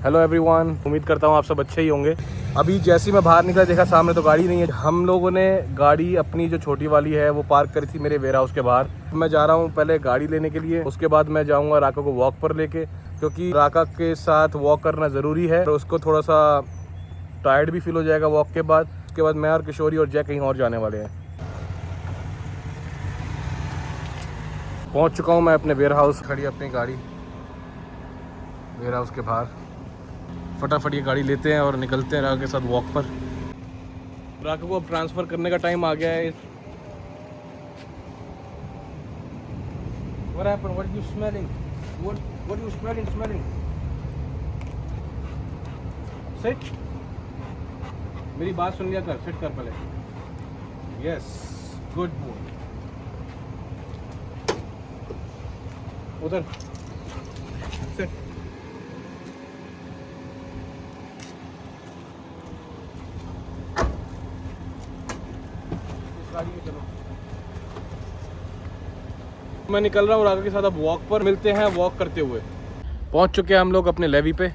Hello everyone, उम्मीद करता हूँ आप सब अच्छे ही होंगे। अभी जैसे ही मैं बाहर निकला देखा सामने तो गाड़ी नहीं है। हम लोगों ने गाड़ी अपनी जो छोटी वाली है वो पार्क करी थी मेरे वेयर हाउस के बाहर। मैं जा रहा हूँ पहले गाड़ी लेने के लिए, उसके बाद मैं जाऊँगा राका को वॉक पर लेके, क्योंकि राका के साथ वॉक करना ज़रूरी है। तो उसको थोड़ा सा टायर्ड भी फील हो जाएगा वॉक के बाद। उसके बाद मैं और किशोरी और जय कहीं और जाने वाले हैं। पहुँच चुका हूँ मैं अपने वेयर हाउस। खड़ी अपनी गाड़ी वेयर हाउस के बाहर। फटाफट ये गाड़ी लेते हैं और निकलते हैं राका के साथ वॉक पर। राका को अब ट्रांसफ़र करने का टाइम आ गया है। What happened? What are you smelling? What are you smelling? Sit. मेरी बात सुन लिया कर, सिट कर पहले। Yes, good boy. उधर सिट। मैं निकल रहा हूँ राका के साथ अब वॉक पर। मिलते हैं वॉक करते हुए। पहुँच चुके हैं हम लोग अपने लेवी पे,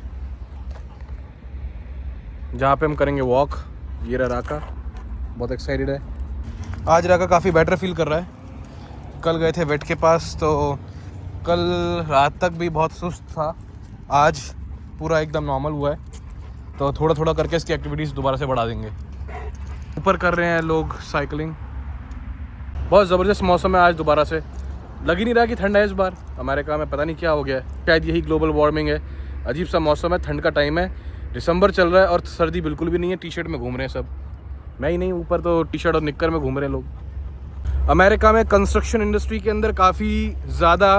जहाँ पे हम करेंगे वॉक। ये रहा राका, बहुत एक्साइटेड है। आज राका काफ़ी बेटर फील कर रहा है। कल गए थे वेट के पास, तो कल रात तक भी बहुत सुस्त था। आज पूरा एकदम नॉर्मल हुआ है। तो थोड़ा थोड़ा करके इसकी एक्टिविटीज़ दोबारा से बढ़ा देंगे। ऊपर कर रहे हैं लोग साइकिलिंग। बहुत ज़बरदस्त मौसम है आज दोबारा से। लग ही नहीं रहा कि ठंड है इस बार। अमेरिका में पता नहीं क्या हो गया है, शायद यही ग्लोबल वार्मिंग है। अजीब सा मौसम है, ठंड का टाइम है, दिसंबर चल रहा है और सर्दी बिल्कुल भी नहीं है। टी शर्ट में घूम रहे हैं सब, मैं ही नहीं, ऊपर तो टी शर्ट और निक्कर में घूम रहे हैं लोग। अमेरिका में कंस्ट्रक्शन इंडस्ट्री के अंदर काफ़ी ज़्यादा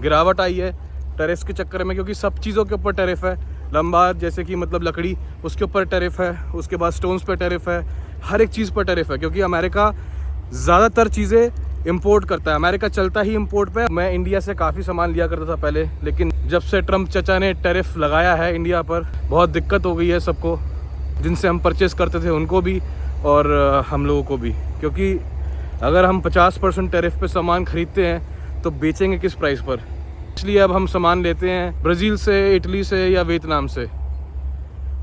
गिरावट आई है टैरिफ के चक्कर में, क्योंकि सब चीज़ों के ऊपर टैरिफ है। लंबा जैसे कि मतलब लकड़ी, उसके ऊपर टैरिफ है। उसके बाद स्टोन्स पर टैरिफ है, हर एक चीज़ पर टैरिफ है, क्योंकि अमेरिका ज़्यादातर चीज़ें इंपोर्ट करता है। अमेरिका चलता ही इंपोर्ट पे। मैं इंडिया से काफ़ी सामान लिया करता था पहले, लेकिन जब से ट्रम्प चचा ने टैरिफ लगाया है इंडिया पर, बहुत दिक्कत हो गई है सबको, जिनसे हम परचेज़ करते थे उनको भी और हम लोगों को भी। क्योंकि अगर हम 50% टैरिफ पे सामान ख़रीदते हैं तो बेचेंगे किस प्राइस पर। इसलिए अब हम सामान लेते हैं ब्राज़ील से, इटली से या वियतनाम से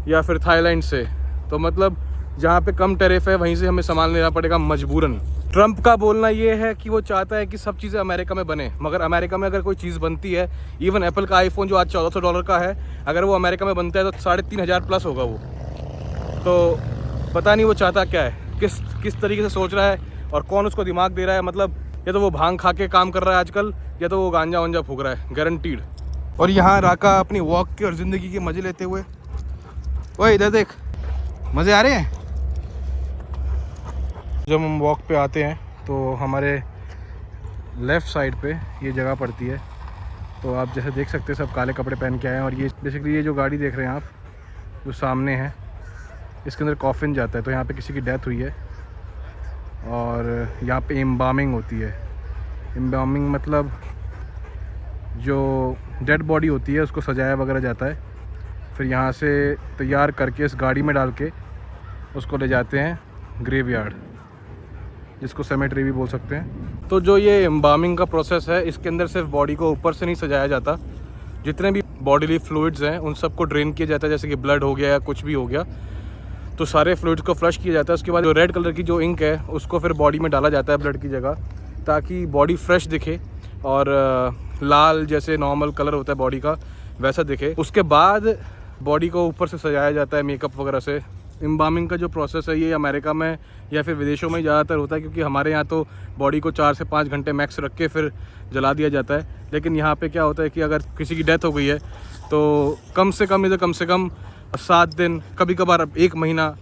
या फिर थाईलैंड से। तो मतलब जहाँ पे कम टैरिफ है वहीं से हमें सामान लेना पड़ेगा मजबूरन। ट्रम्प का बोलना ये है कि वो चाहता है कि सब चीज़ें अमेरिका में बने, मगर अमेरिका में अगर कोई चीज़ बनती है, इवन एप्पल का आईफोन जो आज $1400 का है, अगर वो अमेरिका में बनता है तो 3500 प्लस होगा वो। तो पता नहीं वो चाहता क्या है, किस तरीके से सोच रहा है और कौन उसको दिमाग दे रहा है। मतलब या तो वो भांग खा के काम कर रहा है आजकल, या तो वो गांजा वांजा फूक रहा है, गारंटीड। और यहाँ राका अपनी वॉक के और ज़िंदगी के मज़े लेते हुए। ओए इधर देख, मज़े आ रहे हैं। जब हम वॉक पे आते हैं तो हमारे लेफ़्ट साइड पे ये जगह पड़ती है। तो आप जैसे देख सकते हैं सब काले कपड़े पहन के आए हैं। और ये बेसिकली ये जो गाड़ी देख रहे हैं आप, जो सामने है, इसके अंदर कॉफिन जाता है। तो यहाँ पे किसी की डेथ हुई है और यहाँ पे एम्बामिंग होती है। एम्बामिंग मतलब जो डेड बॉडी होती है उसको सजाया वगैरह जाता है, फिर यहाँ से तैयार करके इस गाड़ी में डाल के उसको ले जाते हैं ग्रेवयार्ड, जिसको सेमेट्री भी बोल सकते हैं। तो जो ये एम्बामिंग का प्रोसेस है, इसके अंदर सिर्फ बॉडी को ऊपर से नहीं सजाया जाता, जितने भी बॉडीली फ्लूइड्स हैं उन सबको ड्रेन किया जाता है। जैसे कि ब्लड हो गया या कुछ भी हो गया, तो सारे फ्लूइड्स को फ्लश किया जाता है। उसके बाद जो रेड कलर की जो इंक है उसको फिर बॉडी में डाला जाता है ब्लड की जगह, ताकि बॉडी फ्रेश दिखे और लाल जैसे नॉर्मल कलर होता है बॉडी का वैसा दिखे। उसके बाद बॉडी को ऊपर से सजाया जाता है मेकअप वगैरह से। एम्बामिंग का जो प्रोसेस है ये अमेरिका में या फिर विदेशों में ज़्यादातर होता है, क्योंकि हमारे यहाँ तो बॉडी को 4 से 5 घंटे मैक्स रख के फिर जला दिया जाता है। लेकिन यहाँ पे क्या होता है कि अगर किसी की डेथ हो गई है तो कम से कम 7 दिन, कभी कभार 1 महीना,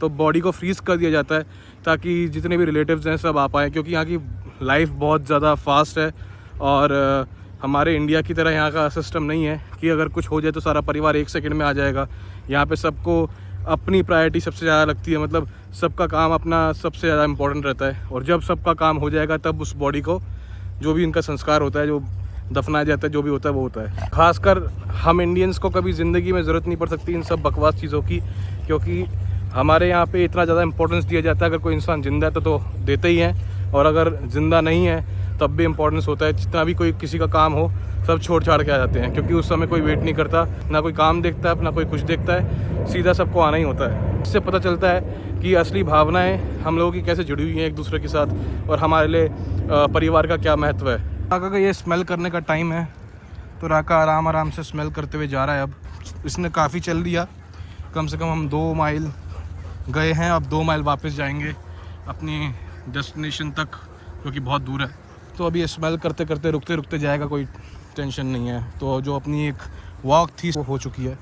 तो बॉडी को फ्रीज़ कर दिया जाता है, ताकि जितने भी रिलेटिव्स हैं सब आ पाएँ। क्योंकि यहाँ की लाइफ बहुत ज़्यादा फास्ट है और हमारे इंडिया की तरह यहाँ का सिस्टम नहीं है कि अगर कुछ हो जाए तो सारा परिवार 1 सेकंड में आ जाएगा। यहाँ पे सबको अपनी प्रायोरिटी सबसे ज़्यादा लगती है, मतलब सबका काम अपना सबसे ज़्यादा इम्पोर्टेंट रहता है। और जब सबका काम हो जाएगा तब उस बॉडी को, जो भी इनका संस्कार होता है, जो दफनाया जाता है, जो भी होता है वो होता है। खासकर हम इंडियंस को कभी ज़िंदगी में ज़रूरत नहीं पड़ सकती इन सब बकवास चीज़ों की, क्योंकि हमारे यहाँ पे इतना ज़्यादा इंपॉर्टेंस दिया जाता है। अगर कोई इंसान ज़िंदा है तो देते ही हैं, और अगर ज़िंदा नहीं है तब भी इम्पोर्टेंस होता है। जितना भी कोई किसी का काम हो सब छोड़ छाड़ के आ जाते हैं, क्योंकि उस समय कोई वेट नहीं करता, ना कोई काम देखता है, ना कोई कुछ देखता है, सीधा सबको आना ही होता है। इससे पता चलता है कि असली भावनाएं हम लोगों की कैसे जुड़ी हुई हैं एक दूसरे के साथ, और हमारे लिए परिवार का क्या महत्व है। राका का ये स्मेल करने का टाइम है, तो राका आराम आराम से स्मेल करते हुए जा रहा है। अब इसने काफ़ी चल लिया, कम से कम हम 2 माइल गए हैं, अब 2 माइल वापस जाएंगे अपनी डेस्टिनेशन तक, जो कि बहुत दूर है। तो अभी स्मेल करते करते रुकते रुकते जाएगा, कोई टेंशन नहीं है। तो जो अपनी एक वॉक थी वो हो चुकी है।